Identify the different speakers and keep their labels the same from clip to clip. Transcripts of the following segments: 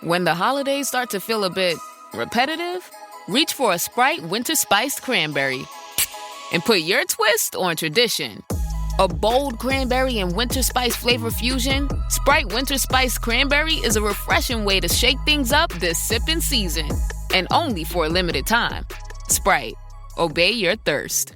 Speaker 1: When the holidays start to feel a bit repetitive, reach for a Sprite Winter Spiced Cranberry and put your twist on tradition. A bold cranberry and winter spice flavor fusion, Sprite Winter Spiced Cranberry is a refreshing way to shake things up this sipping season. And only for a limited time. Sprite. Obey your thirst.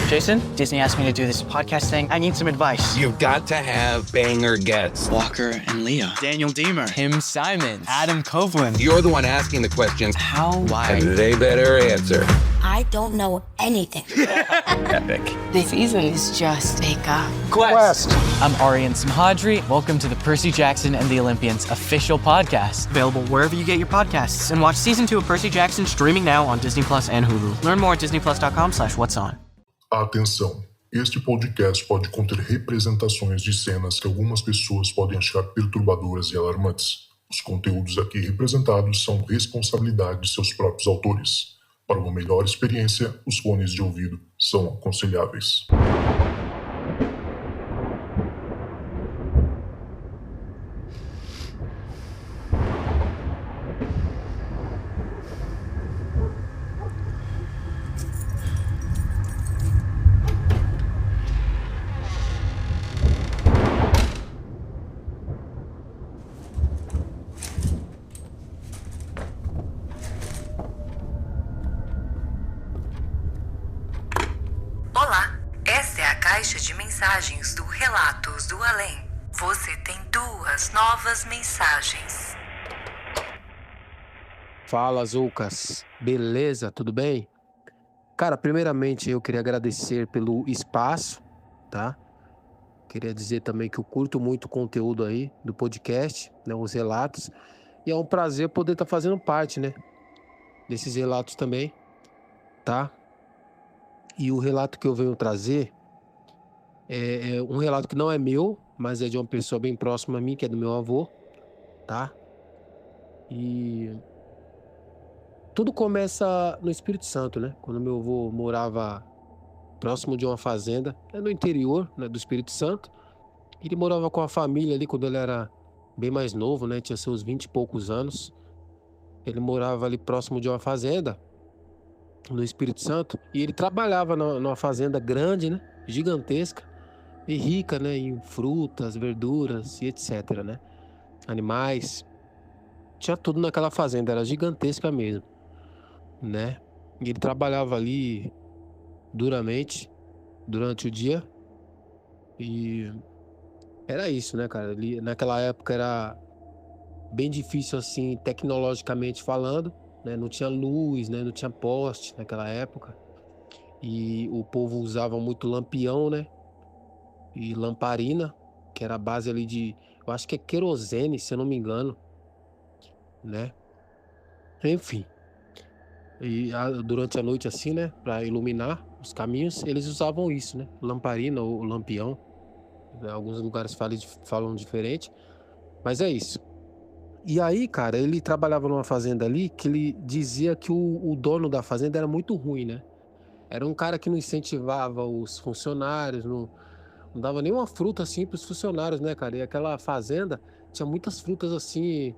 Speaker 2: Jason, Disney asked me to do this podcast thing. I need some advice.
Speaker 3: You've got to have banger guests.
Speaker 2: Walker and Leah. Daniel Deemer.
Speaker 4: Tim Simons. Adam Copeland.
Speaker 3: You're the one asking the questions.
Speaker 2: How? Why?
Speaker 3: And they better answer.
Speaker 5: I don't know anything.
Speaker 3: Epic.
Speaker 6: This season is just makeup.
Speaker 4: Quest. I'm Arian Samhadri. Welcome to the Percy Jackson and the Olympians official podcast.
Speaker 2: Available wherever you get your podcasts. And watch season 2 of Percy Jackson streaming now on Disney Plus and Hulu. Learn more at disneyplus.com/whatson.
Speaker 7: Atenção! Este podcast pode conter representações de cenas que algumas pessoas podem achar perturbadoras e alarmantes. Os conteúdos aqui representados são responsabilidade de seus próprios autores. Para uma melhor experiência, os fones de ouvido são aconselháveis.
Speaker 8: Olá, esta é a caixa de mensagens do Relatos do Além. Você tem 2 novas mensagens.
Speaker 9: Fala, Zucas. Beleza? Tudo bem? Cara, primeiramente eu queria agradecer pelo espaço, tá? Queria dizer também que eu curto muito o conteúdo aí do podcast, né? Os relatos. E é um prazer poder estar fazendo parte, né? Desses relatos também, tá? E o relato que eu venho trazer é um relato que não é meu, mas é de uma pessoa bem próxima a mim, que é do meu avô, tá? E tudo começa no Espírito Santo, né? Quando meu avô morava próximo de uma fazenda, no interior, né, do Espírito Santo. Ele morava com a família ali quando ele era bem mais novo, né? Tinha seus 20 e poucos anos. Ele morava ali próximo de uma fazenda no Espírito Santo, e ele trabalhava numa fazenda grande, né, gigantesca e rica, né, em frutas, verduras e etc, né, animais, tinha tudo naquela fazenda, era gigantesca mesmo, né, e ele trabalhava ali duramente durante o dia e era isso, né, cara, ele, naquela época era bem difícil assim, tecnologicamente falando, né? Não tinha luz, né? Não tinha poste naquela época. E o povo usava muito lampião, né? E lamparina, que era a base ali de... Eu acho que é querosene, se eu não me engano. Né? Enfim. E durante a noite assim, né? Para iluminar os caminhos, eles usavam isso, né? Lamparina ou lampião. Alguns lugares falam diferente. Mas é isso. E aí, cara, ele trabalhava numa fazenda ali que ele dizia que o dono da fazenda era muito ruim, né? Era um cara que não incentivava os funcionários, não dava nenhuma fruta assim pros funcionários, né, cara? E aquela fazenda tinha muitas frutas assim,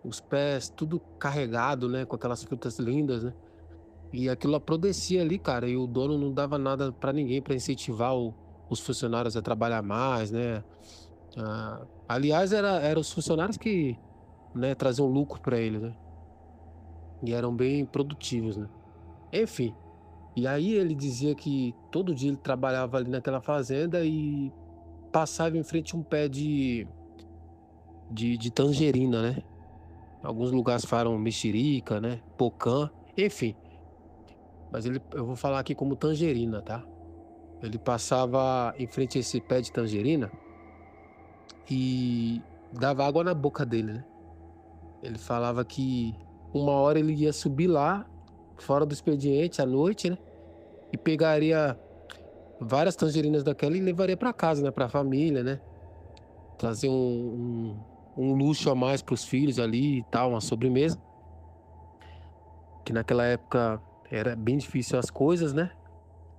Speaker 9: os pés tudo carregado, né? Com aquelas frutas lindas, né? E aquilo aprodecia ali, cara, e o dono não dava nada pra ninguém pra incentivar os funcionários a trabalhar mais, né? Aliás, era os funcionários que, né, traziam lucro para ele, né? E eram bem produtivos, né? Enfim. E aí ele dizia que todo dia ele trabalhava ali naquela fazenda e passava em frente a um pé de tangerina, né? Alguns lugares falam mexerica, né? Pocã, enfim. Mas eu vou falar aqui como tangerina, tá? Ele passava em frente a esse pé de tangerina e dava água na boca dele, né? Ele falava que uma hora ele ia subir lá, fora do expediente, à noite, né? E pegaria várias tangerinas daquela e levaria para casa, né? Para a família, né? Trazer um luxo a mais para os filhos ali e tal, uma sobremesa. Que naquela época era bem difícil as coisas, né?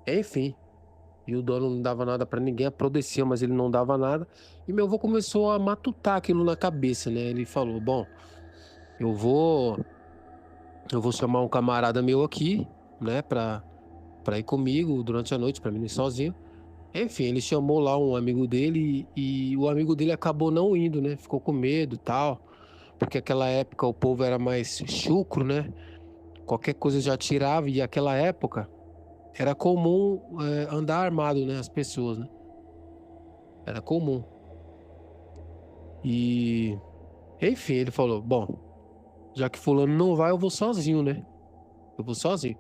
Speaker 9: Enfim. E o dono não dava nada pra ninguém, a Pro descia, mas ele não dava nada. E meu avô começou a matutar aquilo na cabeça, né? Ele falou, bom, eu vou chamar um camarada meu aqui, né, pra ir comigo durante a noite, pra mim não ir sozinho. Enfim, ele chamou lá um amigo dele e o amigo dele acabou não indo, né? Ficou com medo e tal. Porque aquela época o povo era mais chucro, né? Qualquer coisa já tirava e aquela época era comum andar armado, né? As pessoas, né? Era comum. E... Enfim, ele falou, bom, já que fulano não vai, eu vou sozinho, né? Eu vou sozinho.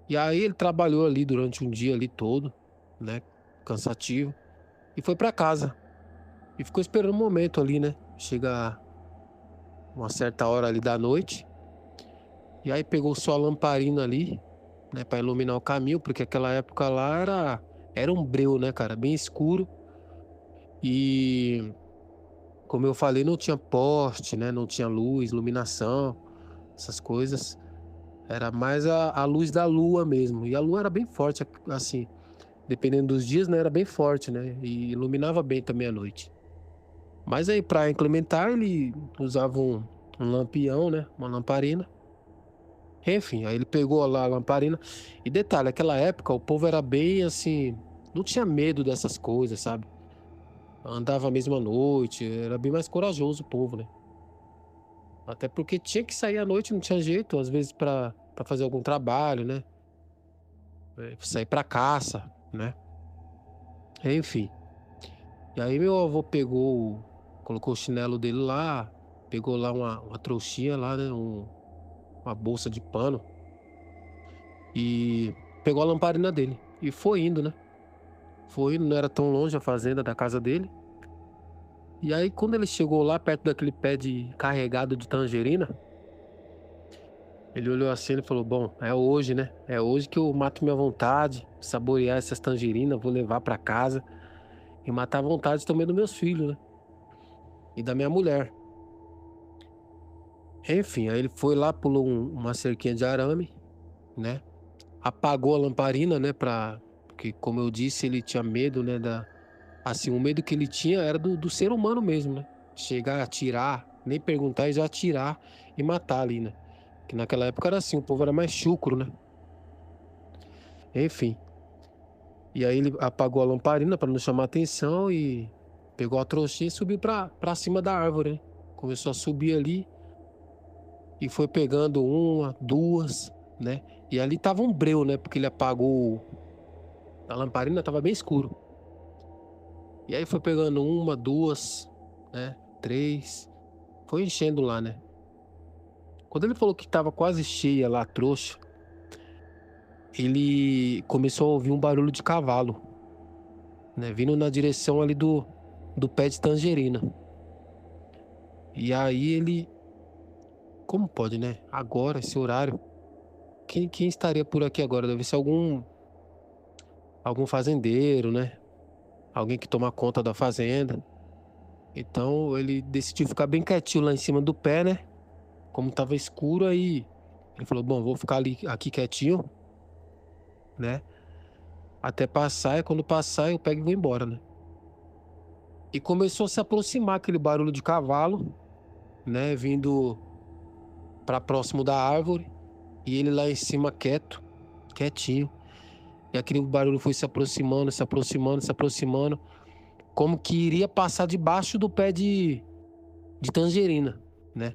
Speaker 9: E aí ele trabalhou ali durante um dia ali todo, né? Cansativo. E foi pra casa. E ficou esperando um momento ali, né? Chegar uma certa hora ali da noite. E aí pegou só a lamparina ali, né? Pra iluminar o caminho, porque aquela época lá era um breu, né, cara? Bem escuro. E... Como eu falei, não tinha poste, né? Não tinha luz, iluminação, essas coisas. Era mais a luz da lua mesmo. E a lua era bem forte, assim. Dependendo dos dias, né? Era bem forte, né? E iluminava bem também à noite. Mas aí, pra implementar, ele usava um lampião, né? Uma lamparina. Enfim, aí ele pegou lá a lamparina. E detalhe, naquela época o povo era bem assim... Não tinha medo dessas coisas, sabe? Andava mesmo à noite. Era bem mais corajoso o povo, né? Até porque tinha que sair à noite, não tinha jeito. Às vezes pra fazer algum trabalho, né? Sair pra caça, né? Enfim. E aí meu avô colocou o chinelo dele lá, pegou lá uma trouxinha lá, né? Uma bolsa de pano. E pegou a lamparina dele. E foi indo, né? Foi indo, não era tão longe a fazenda da casa dele. E aí quando ele chegou lá perto daquele pé carregado de tangerina, ele olhou assim e falou, bom, é hoje, né? É hoje que eu mato minha vontade, saborear essas tangerinas, vou levar pra casa e matar a vontade também dos meus filhos, né? E da minha mulher. Enfim, aí ele foi lá, pulou uma cerquinha de arame, né? Apagou a lamparina, né? Porque, como eu disse, ele tinha medo, né? Assim, o medo que ele tinha era do ser humano mesmo, né? Chegar, atirar, nem perguntar e já atirar e matar ali, né? Que naquela época era assim, o povo era mais chucro, né? Enfim. E aí ele apagou a lamparina para não chamar atenção e pegou a trouxinha e subiu pra cima da árvore, né? Começou a subir ali e foi pegando uma, duas, né? E ali tava um breu, né? Porque ele apagou a lamparina, tava bem escuro. E aí foi pegando uma, duas, né? Três. Foi enchendo lá, né? Quando ele falou que tava quase cheia lá a trouxa, ele começou a ouvir um barulho de cavalo, né? Vindo na direção ali do pé de tangerina. E aí ele... Como pode, né? Agora, esse horário... Quem estaria por aqui agora? Deve ser algum fazendeiro, né? Alguém que toma conta da fazenda. Então ele decidiu ficar bem quietinho lá em cima do pé, né? Como tava escuro aí, ele falou, bom, vou ficar aqui quietinho, né? Até passar, e quando passar eu pego e vou embora, né? E começou a se aproximar aquele barulho de cavalo, né? Vindo pra próximo da árvore. E ele lá em cima quietinho. E aquele barulho foi se aproximando, se aproximando, se aproximando. Como que iria passar debaixo do pé de tangerina, né?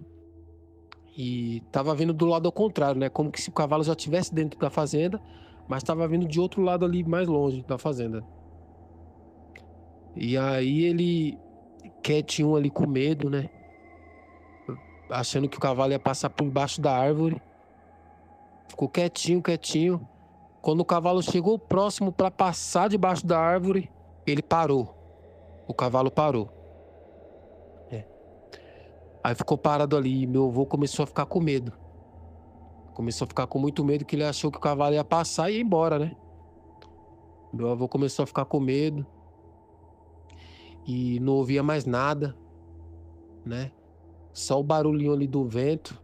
Speaker 9: E tava vindo do lado ao contrário, né? Como que se o cavalo já estivesse dentro da fazenda, mas tava vindo de outro lado ali, mais longe da fazenda. E aí ele, quietinho ali com medo, né? Achando que o cavalo ia passar por baixo da árvore. Ficou quietinho. Quando o cavalo chegou próximo para passar debaixo da árvore, ele parou. O cavalo parou. Aí ficou parado ali e meu avô começou a ficar com medo. Começou a ficar com muito medo, que ele achou que o cavalo ia passar e ia embora, né? Meu avô começou a ficar com medo. E não ouvia mais nada, né? Só o barulhinho ali do vento.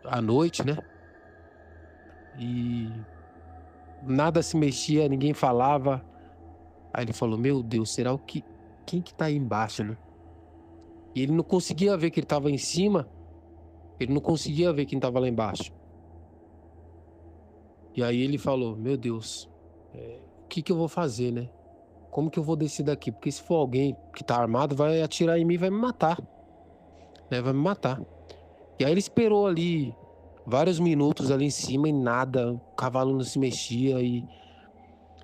Speaker 9: À noite, né? E nada se mexia, ninguém falava. Aí ele falou, meu Deus, será quem que tá aí embaixo, né? E ele não conseguia ver que ele tava em cima, ele não conseguia ver quem tava lá embaixo. E aí ele falou, meu Deus, o que eu vou fazer, né? Como que eu vou descer daqui? Porque se for alguém que tá armado, vai atirar em mim e vai me matar. Né? Vai me matar. E aí ele esperou ali vários minutos ali em cima e nada. O cavalo não se mexia e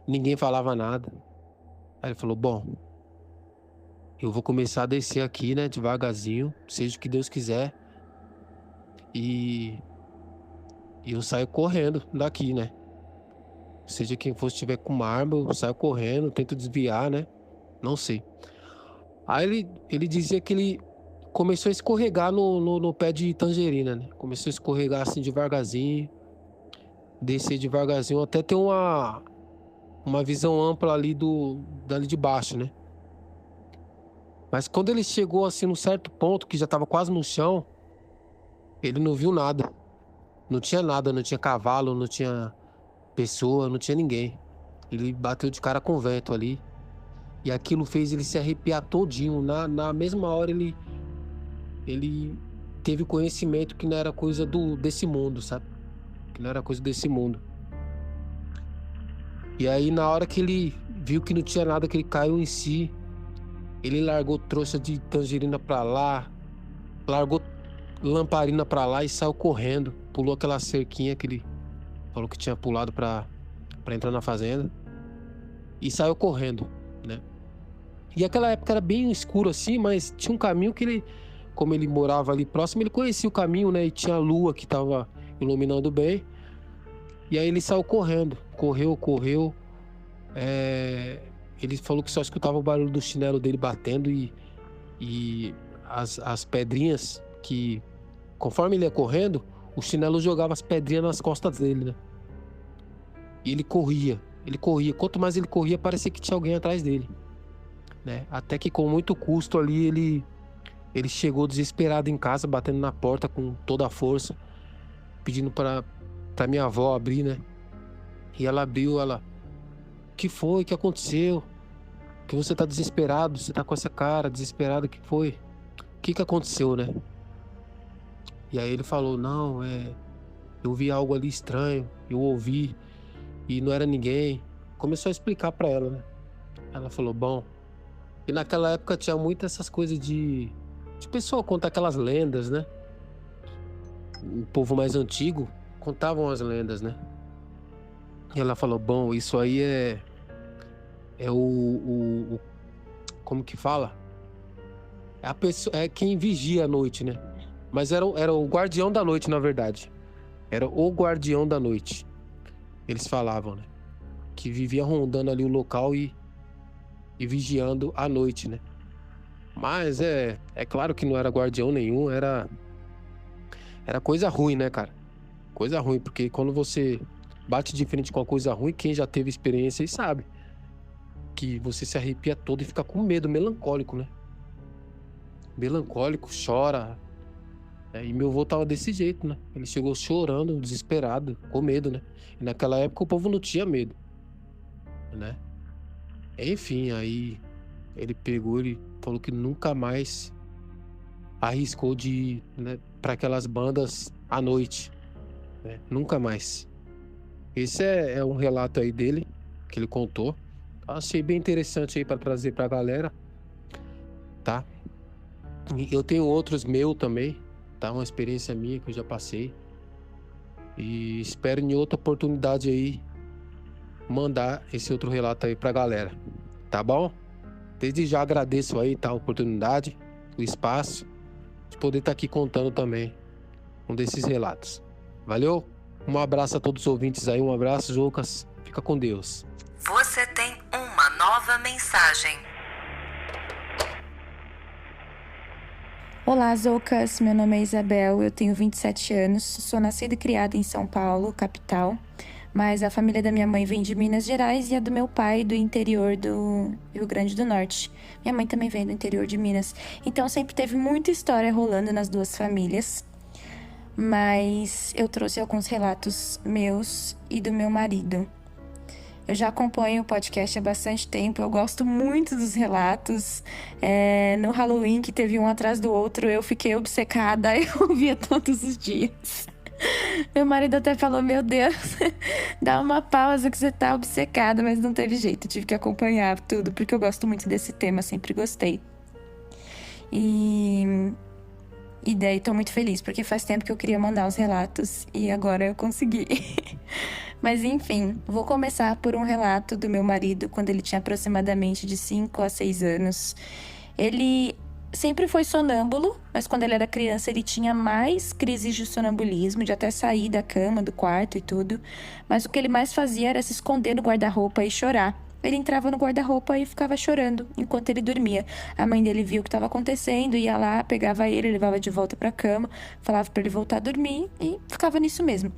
Speaker 9: ninguém falava nada. Aí ele falou, bom, eu vou começar a descer aqui, né? Devagarzinho, seja o que Deus quiser. E eu saio correndo daqui, né? Seja quem for, estiver com uma arma, eu saio correndo, tento desviar, né? Não sei. Aí ele dizia que ele começou a escorregar no pé de tangerina, né? Começou a escorregar assim devagarzinho, descer devagarzinho, até ter uma visão ampla ali dali de baixo, né? Mas quando ele chegou assim num certo ponto, que já tava quase no chão, ele não viu nada. Não tinha nada, não tinha cavalo, não tinha pessoa, não tinha ninguém. Ele bateu de cara com o vento ali. E aquilo fez ele se arrepiar todinho. Na mesma hora ele teve conhecimento que não era coisa desse mundo, sabe? Que não era coisa desse mundo. E aí na hora que ele viu que não tinha nada, que ele caiu em si, ele largou trouxa de tangerina pra lá, largou lamparina pra lá e saiu correndo. Pulou aquela cerquinha que ele falou que tinha pulado pra entrar na fazenda. E saiu correndo, né? E aquela época era bem escuro assim, mas tinha um caminho que ele, como ele morava ali próximo, ele conhecia o caminho, né? E tinha a lua que tava iluminando bem. E aí ele saiu correndo. Correu. Ele falou que só escutava o barulho do chinelo dele batendo e as pedrinhas que, conforme ele ia correndo, o chinelo jogava as pedrinhas nas costas dele, né? E ele corria. Quanto mais ele corria, parecia que tinha alguém atrás dele, né? Até que com muito custo ali, ele chegou desesperado em casa, batendo na porta com toda a força, pedindo pra minha avó abrir, né? E ela abriu, o que foi? O que aconteceu? Que você tá desesperado? Você tá com essa cara desesperado? O que foi? O que aconteceu, né? E aí ele falou, não, eu vi algo ali estranho, eu ouvi e não era ninguém. Começou a explicar pra ela, né? Ela falou, bom, e naquela época tinha muitas essas coisas de pessoa contar aquelas lendas, né? O povo mais antigo contavam as lendas, né? E ela falou, bom, isso aí é o como que fala? É a pessoa, é quem vigia à noite, né? Mas era o guardião da noite, na verdade. Era o guardião da noite. Eles falavam, né? Que vivia rondando ali o local e vigiando à noite, né? Mas é claro que não era guardião nenhum, era coisa ruim, né, cara? Coisa ruim, porque quando você bate de frente com uma coisa ruim, quem já teve experiência aí sabe que você se arrepia todo e fica com medo, melancólico, né? Melancólico, chora. E meu avô tava desse jeito, né? Ele chegou chorando, desesperado, com medo, né? E naquela época o povo não tinha medo, né? Enfim, aí ele falou que nunca mais arriscou de ir, né, para aquelas bandas à noite, né? Nunca mais. Esse é um relato aí dele, que ele contou. Achei bem interessante aí para trazer pra galera, tá? E eu tenho outros meus também, tá? Uma experiência minha que eu já passei. E espero em outra oportunidade aí mandar esse outro relato aí pra galera, tá bom? Desde já agradeço aí, tá? A oportunidade, o espaço de poder estar aqui contando também um desses relatos. Valeu? Um abraço a todos os ouvintes aí, um abraço, Lucas. Fica com Deus.
Speaker 8: Você tem uma nova mensagem.
Speaker 10: Olá, Zoucas. Meu nome é Isabel, eu tenho 27 anos, sou nascida e criada em São Paulo, capital, mas a família da minha mãe vem de Minas Gerais e a do meu pai do interior do Rio Grande do Norte. Minha mãe também vem do interior de Minas, então sempre teve muita história rolando nas duas famílias, mas eu trouxe alguns relatos meus e do meu marido, Eu já acompanho o podcast há bastante tempo, eu gosto muito dos relatos. No Halloween, que teve um atrás do outro, eu fiquei obcecada, eu ouvia todos os dias. Meu marido até falou, meu Deus, dá uma pausa que você tá obcecada, mas não teve jeito, tive que acompanhar tudo, porque eu gosto muito desse tema, sempre gostei. E daí tô muito feliz, porque faz tempo que eu queria mandar os relatos e agora eu consegui. Mas enfim, vou começar por um relato do meu marido quando ele tinha aproximadamente de 5 a 6 anos. Ele sempre foi sonâmbulo, mas quando ele era criança ele tinha mais crises de sonambulismo, de até sair da cama, do quarto e tudo. Mas o que ele mais fazia era se esconder no guarda-roupa e chorar. Ele entrava no guarda-roupa e ficava chorando enquanto ele dormia. A mãe dele viu o que estava acontecendo, ia lá, pegava ele, levava de volta para a cama, falava para ele voltar a dormir e ficava nisso mesmo.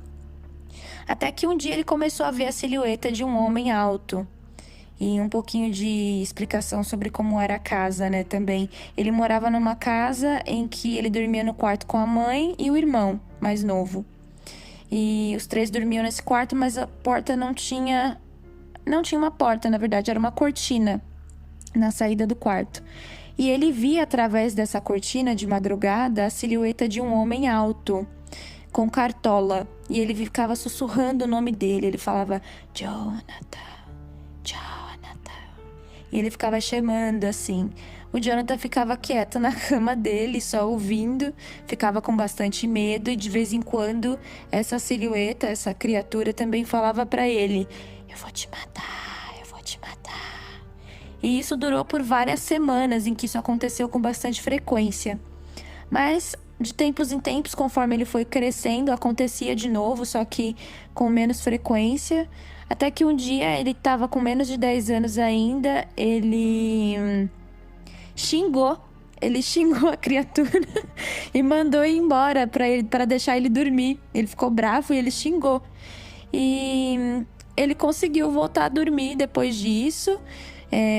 Speaker 10: Até que um dia ele começou a ver a silhueta de um homem alto. E um pouquinho de explicação sobre como era a casa, né, também. Ele morava numa casa em que ele dormia no quarto com a mãe e o irmão mais novo. E os 3 dormiam nesse quarto, mas a porta não tinha uma porta, na verdade, era uma cortina na saída do quarto. E ele via através dessa cortina de madrugada a silhueta de um homem alto, com cartola. E ele ficava sussurrando o nome dele. Ele falava, Jonathan, Jonathan. E ele ficava chamando assim. O Jonathan ficava quieto na cama dele, só ouvindo. Ficava com bastante medo. E de vez em quando, essa silhueta, essa criatura também falava pra ele, eu vou te matar, eu vou te matar. E isso durou por várias semanas, em que isso aconteceu com bastante frequência. Mas de tempos em tempos, conforme ele foi crescendo, acontecia de novo, só que com menos frequência. Até que um dia, ele estava com menos de 10 anos ainda, ele xingou a criatura e mandou ir embora para deixar ele dormir. Ele ficou bravo e ele xingou. E ele conseguiu voltar a dormir depois disso.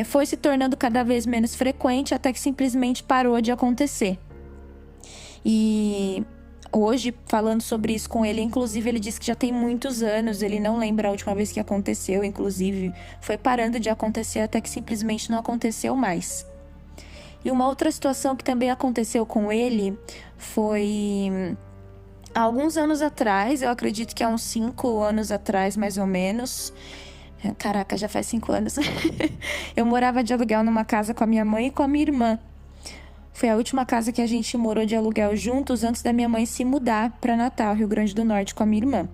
Speaker 10: Foi se tornando cada vez menos frequente, até que simplesmente parou de acontecer. E hoje, falando sobre isso com ele, inclusive ele disse que já tem muitos anos, ele não lembra a última vez que aconteceu, inclusive foi parando de acontecer até que simplesmente não aconteceu mais. E uma outra situação que também aconteceu com ele foi há alguns anos atrás, eu acredito que há uns 5 anos atrás, mais ou menos. Caraca, já faz 5 anos. Eu morava de aluguel numa casa com a minha mãe e com a minha irmã. Foi a última casa que a gente morou de aluguel juntos antes da minha mãe se mudar para Natal, Rio Grande do Norte, com a minha irmã.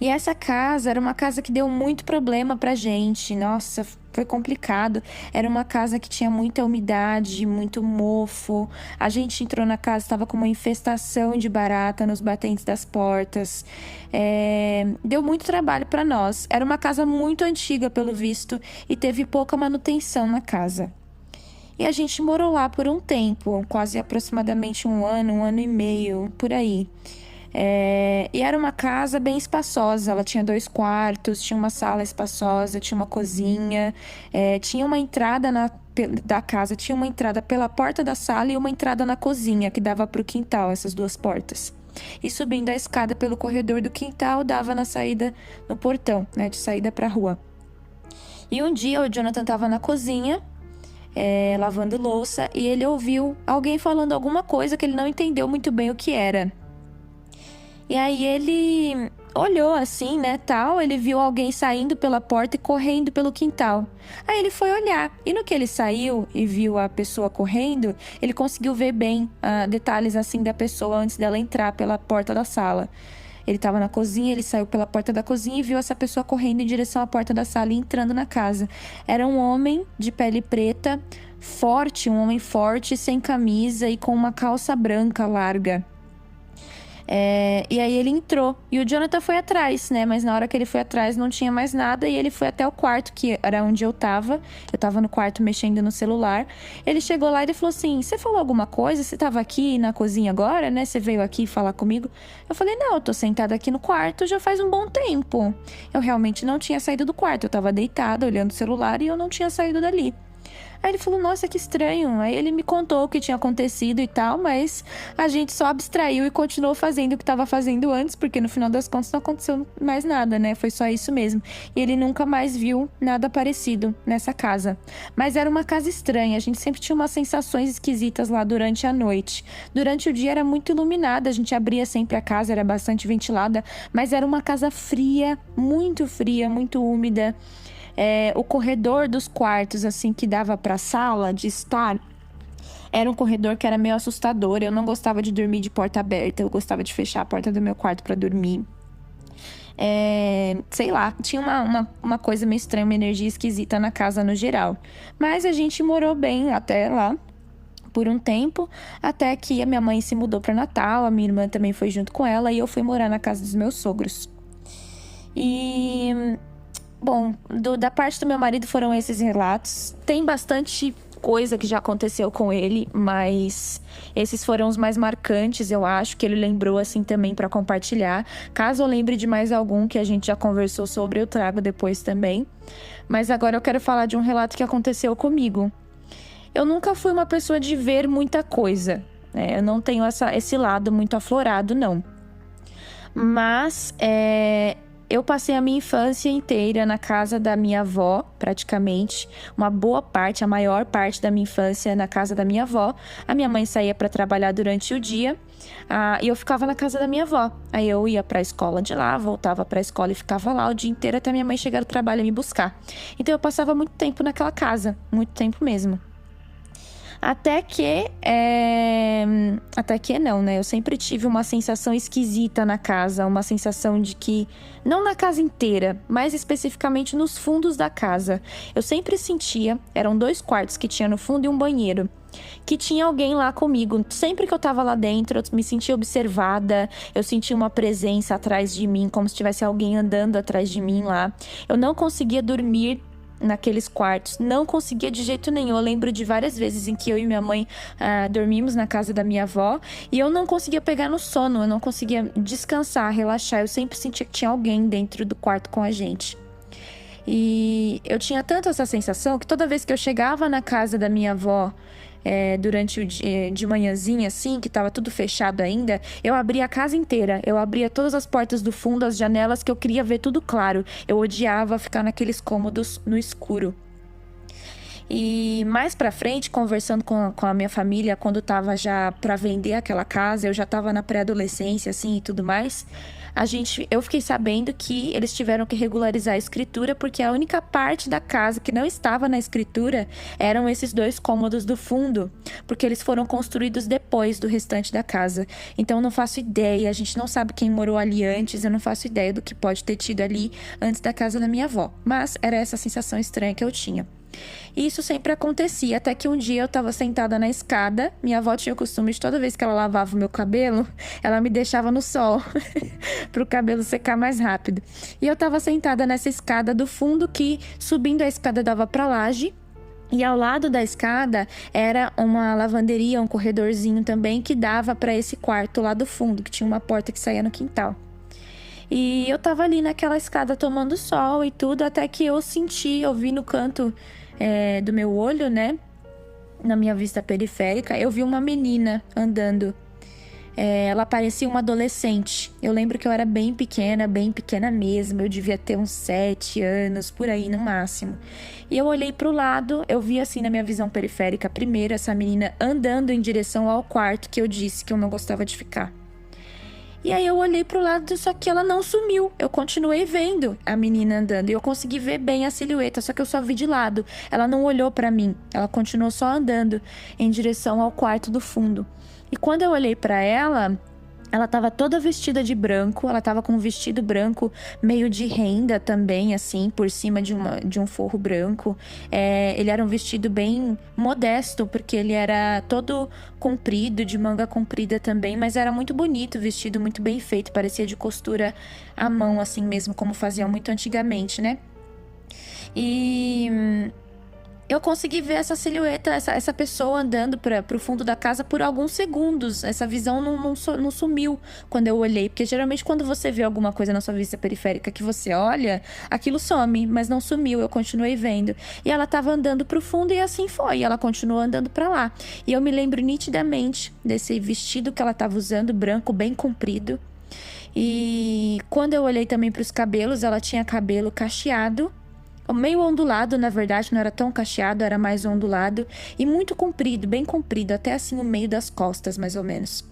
Speaker 10: E essa casa era uma casa que deu muito problema pra gente. Nossa, foi complicado. Era uma casa que tinha muita umidade, muito mofo. A gente entrou na casa, estava com uma infestação de barata nos batentes das portas. Deu muito trabalho para nós. Era uma casa muito antiga, pelo visto, e teve pouca manutenção na casa. E a gente morou lá por um tempo, quase aproximadamente 1 ano, 1 ano e meio, por aí. E era uma casa bem espaçosa, ela tinha 2 quartos, tinha uma sala espaçosa, tinha uma cozinha, tinha uma entrada da casa, tinha uma entrada pela porta da sala e uma entrada na cozinha, que dava para o quintal, essas 2 portas. E subindo a escada pelo corredor do quintal, dava na saída, no portão, né, de saída para a rua. E um dia o Jonathan estava na cozinha, lavando louça, e ele ouviu alguém falando alguma coisa que ele não entendeu muito bem o que era. E aí ele olhou assim, né, tal, ele viu alguém saindo pela porta e correndo pelo quintal. Aí ele foi olhar, e no que ele saiu e viu a pessoa correndo, ele conseguiu ver bem detalhes assim da pessoa antes dela entrar pela porta da sala. Ele estava na cozinha, ele saiu pela porta da cozinha e viu essa pessoa correndo em direção à porta da sala e entrando na casa. Era um homem de pele preta, forte, um homem forte, sem camisa e com uma calça branca larga. E aí ele entrou e o Jonathan foi atrás, né? Mas na hora que ele foi atrás não tinha mais nada e ele foi até o quarto, que era onde eu tava no quarto mexendo no celular. Ele chegou lá e ele falou assim, você falou alguma coisa? Você tava aqui na cozinha agora, né? Você veio aqui falar comigo? Eu falei, não, eu tô sentada aqui no quarto já faz um bom tempo. Eu realmente não tinha saído do quarto, eu tava deitada olhando o celular e eu não tinha saído dali. Aí ele falou, nossa, que estranho. Aí ele me contou o que tinha acontecido e tal, mas a gente só abstraiu e continuou fazendo o que estava fazendo antes, porque no final das contas não aconteceu mais nada, né? Foi só isso mesmo. E ele nunca mais viu nada parecido nessa casa. Mas era uma casa estranha, a gente sempre tinha umas sensações esquisitas lá durante a noite. Durante o dia era muito iluminada, a gente abria sempre a casa, era bastante ventilada, mas era uma casa fria, muito úmida. O corredor dos quartos, assim, que dava pra sala de estar, era um corredor que era meio assustador. Eu não gostava de dormir de porta aberta, eu gostava de fechar a porta do meu quarto pra dormir. Sei lá, tinha uma coisa meio estranha, uma energia esquisita na casa no geral. Mas a gente morou bem até lá, por um tempo, até que a minha mãe se mudou pra Natal, a minha irmã também foi junto com ela, e eu fui morar na casa dos meus sogros. E... bom, da parte do meu marido foram esses relatos. Tem bastante coisa que já aconteceu com ele, mas esses foram os mais marcantes, eu acho, que ele lembrou assim também para compartilhar. Caso eu lembre de mais algum que a gente já conversou sobre, eu trago depois também. Mas agora eu quero falar de um relato que aconteceu comigo. Eu nunca fui uma pessoa de ver muita coisa, né? Eu não tenho esse lado muito aflorado, não. Mas eu passei a minha infância inteira na casa da minha avó, praticamente. Uma boa parte, a maior parte da minha infância na casa da minha avó. A minha mãe saía para trabalhar durante o dia e eu ficava na casa da minha avó. Aí eu ia para a escola de lá, voltava para a escola e ficava lá o dia inteiro até minha mãe chegar do trabalho e me buscar. Então eu passava muito tempo naquela casa, muito tempo mesmo. Até que não, né? Eu sempre tive uma sensação esquisita na casa, uma sensação de que, não na casa inteira, mas especificamente nos fundos da casa. Eu sempre sentia, eram 2 quartos que tinha no fundo e um banheiro, que tinha alguém lá comigo. Sempre que eu tava lá dentro, eu me sentia observada, eu sentia uma presença atrás de mim, como se tivesse alguém andando atrás de mim lá. Eu não conseguia dormir naqueles quartos, não conseguia de jeito nenhum. Eu lembro de várias vezes em que eu e minha mãe dormimos na casa da minha avó e eu não conseguia pegar no sono, eu não conseguia descansar, relaxar. Eu sempre sentia que tinha alguém dentro do quarto com a gente. E eu tinha tanto essa sensação que toda vez que eu chegava na casa da minha avó, durante o dia, de manhãzinha assim, que tava tudo fechado ainda, eu abria a casa inteira, eu abria todas as portas do fundo, as janelas, que eu queria ver tudo claro. Eu odiava ficar naqueles cômodos no escuro. E mais pra frente, conversando com a minha família, quando tava já pra vender aquela casa, eu já tava na pré-adolescência assim e tudo mais, eu fiquei sabendo que eles tiveram que regularizar a escritura, porque a única parte da casa que não estava na escritura eram esses 2 cômodos do fundo, porque eles foram construídos depois do restante da casa. Então eu não faço ideia, a gente não sabe quem morou ali antes, eu não faço ideia do que pode ter tido ali antes da casa da minha avó. Mas era essa sensação estranha que eu tinha. E isso sempre acontecia, até que um dia eu tava sentada na escada. Minha avó tinha o costume de, toda vez que ela lavava o meu cabelo, ela me deixava no sol pro cabelo secar mais rápido. E eu tava sentada nessa escada do fundo, que subindo a escada dava pra laje. E ao lado da escada era uma lavanderia, um corredorzinho também, que dava pra esse quarto lá do fundo, que tinha uma porta que saía no quintal. E eu tava ali naquela escada tomando sol e tudo, até que eu vi no canto do meu olho, né, na minha vista periférica, eu vi uma menina andando. Ela parecia uma adolescente. Eu lembro que eu era bem pequena mesmo. Eu devia ter uns 7 anos, por aí no máximo. E eu olhei pro lado, eu vi assim na minha visão periférica, primeiro, essa menina andando em direção ao quarto que eu disse que eu não gostava de ficar. E aí eu olhei pro lado, só que ela não sumiu. Eu continuei vendo a menina andando e eu consegui ver bem a silhueta, só que eu só vi de lado. Ela não olhou pra mim, ela continuou só andando em direção ao quarto do fundo. E quando eu olhei pra ela, ela tava toda vestida de branco, ela tava com um vestido branco meio de renda também, assim, por cima de um forro branco. Ele era um vestido bem modesto, porque ele era todo comprido, de manga comprida também, mas era muito bonito o vestido, muito bem feito, parecia de costura à mão, assim mesmo, como faziam muito antigamente, né? E eu consegui ver essa silhueta, essa pessoa andando pro fundo da casa por alguns segundos. Essa visão não sumiu quando eu olhei. Porque geralmente quando você vê alguma coisa na sua vista periférica que você olha, aquilo some, mas não sumiu, eu continuei vendo. E ela tava andando pro fundo e assim foi, ela continuou andando pra lá. E eu me lembro nitidamente desse vestido que ela tava usando, branco, bem comprido. E quando eu olhei também pros cabelos, ela tinha cabelo cacheado, meio ondulado, na verdade, não era tão cacheado, era mais ondulado. E muito comprido, bem comprido, até assim no meio das costas, mais ou menos.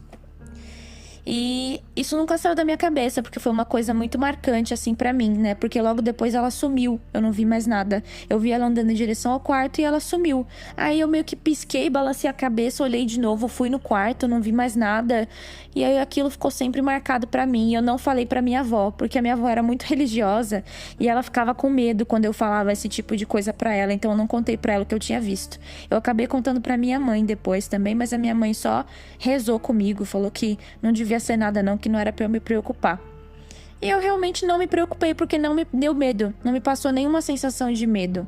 Speaker 10: E isso nunca saiu da minha cabeça, porque foi uma coisa muito marcante, assim, pra mim, né? Porque logo depois ela sumiu, eu não vi mais nada. Eu vi ela andando em direção ao quarto e ela sumiu. Aí eu meio que pisquei, balancei a cabeça, olhei de novo, fui no quarto, não vi mais nada. E aí aquilo ficou sempre marcado pra mim. Eu não falei pra minha avó, porque a minha avó era muito religiosa e ela ficava com medo quando eu falava esse tipo de coisa pra ela. Então eu não contei pra ela o que eu tinha visto. Eu acabei contando pra minha mãe depois também, mas a minha mãe só rezou comigo, falou que não devia ser nada não, que não era pra eu me preocupar. E eu realmente não me preocupei, porque não me deu medo, não me passou nenhuma sensação de medo.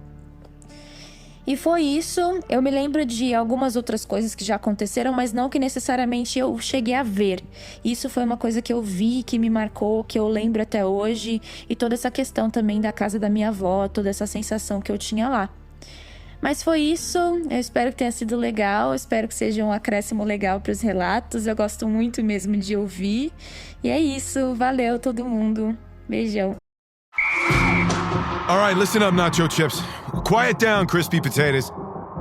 Speaker 10: E foi isso. Eu me lembro de algumas outras coisas que já aconteceram, mas não que necessariamente eu cheguei a ver. Isso foi uma coisa que eu vi, que me marcou, que eu lembro até hoje. E toda essa questão também da casa da minha avó, toda essa sensação que eu tinha lá. Mas foi isso, eu espero que tenha sido legal, espero que seja um acréscimo legal para os relatos, eu gosto muito mesmo de ouvir. E é isso, valeu todo mundo, beijão.
Speaker 11: All right, listen up, Nacho Chips. Quiet down, crispy potatoes.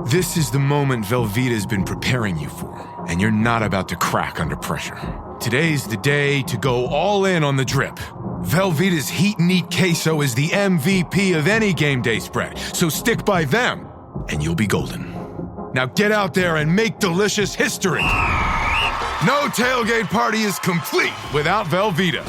Speaker 11: This is the moment Velveeta's been preparing you for, and you're not about to crack under pressure. Today's the day to go all in on the drip. Velveeta's Heat and Eat Queso is the MVP of any game day spread, so stick by them. And you'll be golden. Now get out there and make delicious history. No tailgate party is complete without Velveeta.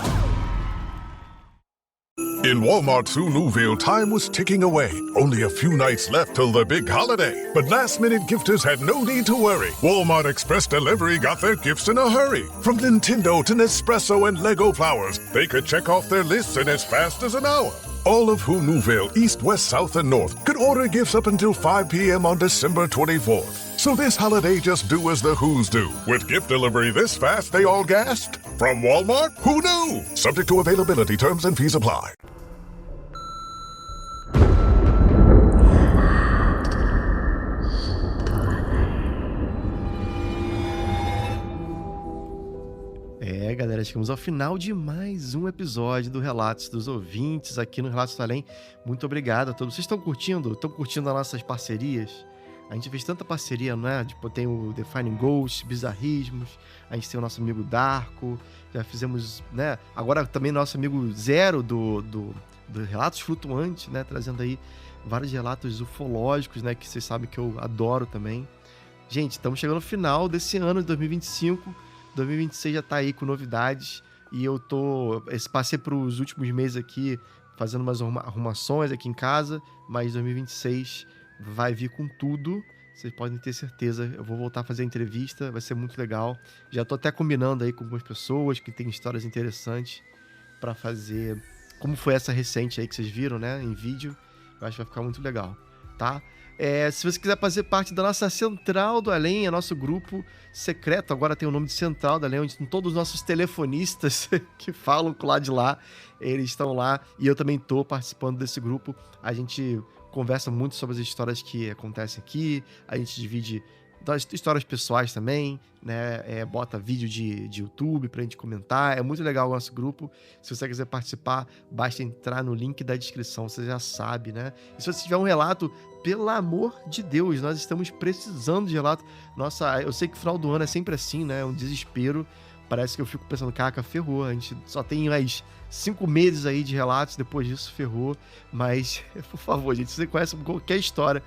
Speaker 12: In Walmart's Huluville, time was ticking away. Only a few nights left till the big holiday. But last-minute gifters had no need to worry. Walmart Express Delivery got their gifts in a hurry. From Nintendo to Nespresso and Lego Flowers, they could check off their lists in as fast as an hour. All of Huluville, East, West, South, and North, could order gifts up until 5 p.m. on December 24th. So this holiday, just do as the Who's do. With gift delivery this fast, they all gasped. From Walmart, who knew? Subject to availability, terms and fees apply.
Speaker 13: Galera, chegamos ao final de mais um episódio do Relatos dos Ouvintes aqui no Relatos do Além. Muito obrigado a todos. Vocês estão curtindo? Estão curtindo as nossas parcerias? A gente fez tanta parceria, né? Tipo, tem o Defining Ghosts, Bizarrismos, a gente tem o nosso amigo Darko, já fizemos, né? Agora também nosso amigo Zero do Relatos Flutuantes, né? Trazendo aí vários relatos ufológicos, né? Que vocês sabem que eu adoro também. Gente, estamos chegando no final desse ano de 2025. 2026 já tá aí com novidades e eu passei pros últimos meses aqui fazendo umas arrumações aqui em casa, mas 2026 vai vir com tudo, vocês podem ter certeza. Eu vou voltar a fazer entrevista, vai ser muito legal. Já tô até combinando aí com algumas pessoas que tem histórias interessantes para fazer, como foi essa recente aí que vocês viram, né, em vídeo. Eu acho que vai ficar muito legal, tá? Se você quiser fazer parte da nossa Central do Além, é nosso grupo secreto, agora tem o nome de Central do Além, onde tem todos os nossos telefonistas que falam lá de lá, eles estão lá, e eu também estou participando desse grupo. A gente conversa muito sobre as histórias que acontecem aqui, a gente divide das histórias pessoais também, né? Bota vídeo de YouTube pra gente comentar, é muito legal o nosso grupo. Se você quiser participar, basta entrar no link da descrição, você já sabe, né? E se você tiver um relato, pelo amor de Deus, nós estamos precisando de relato. Nossa, eu sei que o final do ano é sempre assim, né? É um desespero. Parece que eu fico pensando, caraca, ferrou. A gente só tem mais 5 meses aí de relatos, depois disso ferrou. Mas, por favor, gente, se você conhece qualquer história,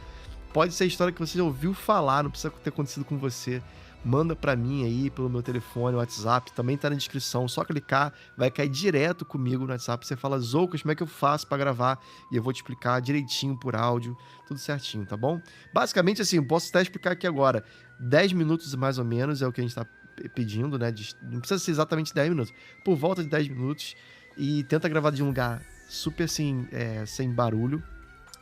Speaker 13: pode ser a história que você já ouviu falar, não precisa ter acontecido com você. Manda pra mim aí pelo meu telefone, WhatsApp, também tá na descrição. Só clicar, vai cair direto comigo no WhatsApp. Você fala, Zoucas, como é que eu faço pra gravar? E eu vou te explicar direitinho por áudio, tudo certinho, tá bom? Basicamente assim, posso até explicar aqui agora. 10 minutos mais ou menos é o que a gente tá pedindo, né? Não precisa ser exatamente 10 minutos. Por volta de 10 minutos. E tenta gravar de um lugar super assim, sem barulho.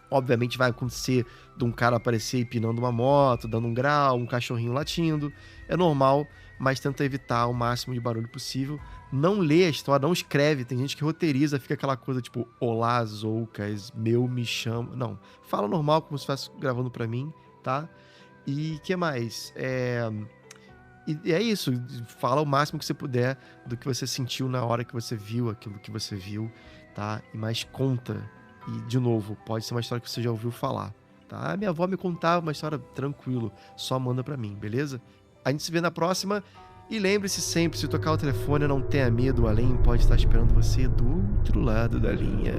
Speaker 13: Obviamente vai acontecer de um cara aparecer empinando uma moto, dando um grau, um cachorrinho latindo. É normal, mas tenta evitar o máximo de barulho possível. Não lê a história, não escreve. Tem gente que roteiriza, fica aquela coisa tipo, olá, Zoukas, me chamo. Não, fala normal, como se estivesse gravando pra mim, tá? E o que mais? E é isso, fala o máximo que você puder do que você sentiu na hora que você viu aquilo que você viu, tá? E mais conta. E, de novo, pode ser uma história que você já ouviu falar, tá? A minha avó me contava uma história tranquilo, só manda pra mim, beleza? A gente se vê na próxima. E lembre-se sempre, se tocar o telefone, não tenha medo, o além pode estar esperando você do outro lado da linha.